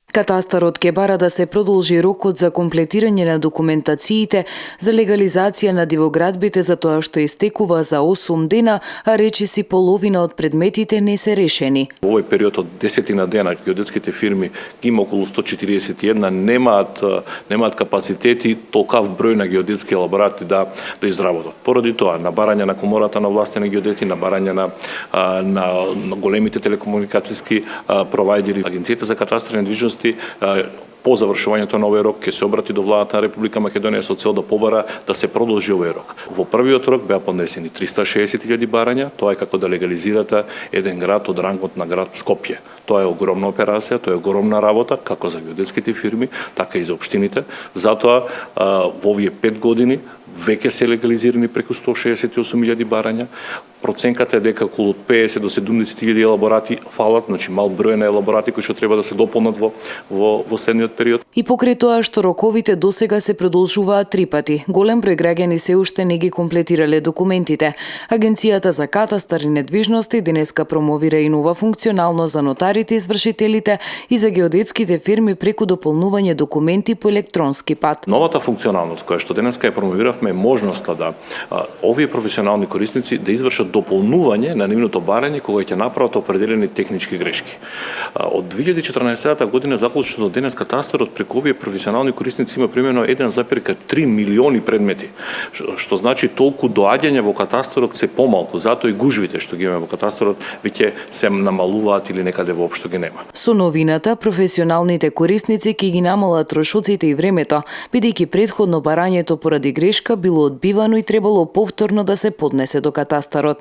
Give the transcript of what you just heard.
Катастарот ќе бара да се продолжи рокот за комплетирање на документациите за легализација на дивоградбите за тоа што истекува за 8 дена, а речиси половина од предметите не се решени. Во овој период од 10 дена геодетските фирми ги има околу 141, немаат капацитети толкав број на геодетски елаборати да изработат. Поради тоа, на барање на комората на властени геодети, на барање на големите телекомуникацијски провајдери, Агенцијата за катастар и недвижност по завршувањето на овој рок ќе се обрати до владата на Република Македонија со цел да побара да се продолжи овој рок. Во првиот рок беа поднесени 360.000 барања, тоа е како да легализирате еден град од рангот на град Скопје. Тоа е огромна операција, тоа е огромна работа како за геодетските фирми, така и за општините. Затоа во овие 5 години веќе се легализирани преку 168.000 барања. Проценката е дека околу 50 до 70.000 елаборати фалат, значи мал број на елаборати кои што треба да се дополнат во следниот период. И покрај тоа што роковите досега се продолжуваат 3 пати, голем број граѓани се уште не ги комплетирале документите. Агенцијата за катастар и недвижности денеска промовира и нова функционалност за нотарите, извршителите и за геодетските фирми преку дополнување документи по електронски пат. Новата функционалност која што денеска ја промовиравме е можноста да овие професионални корисници да извршат дополнување на нивното барање кога ќе направат определени технички грешки. Од 2014 година заклучно до денес катастарот преку овие професионални корисници има примерно 1,3 милиони предмети, што значи толку доаѓање во катастарот се помалку, затоа и гужвите што ги имаме во катастарот веќе се намалуваат или некаде воопшто ги нема. Со новината, професионалните корисници ќе ги намалат трошоците и времето, бидејќи претходно барањето поради грешка било одбивано и требало повторно да се поднесе до катастарот.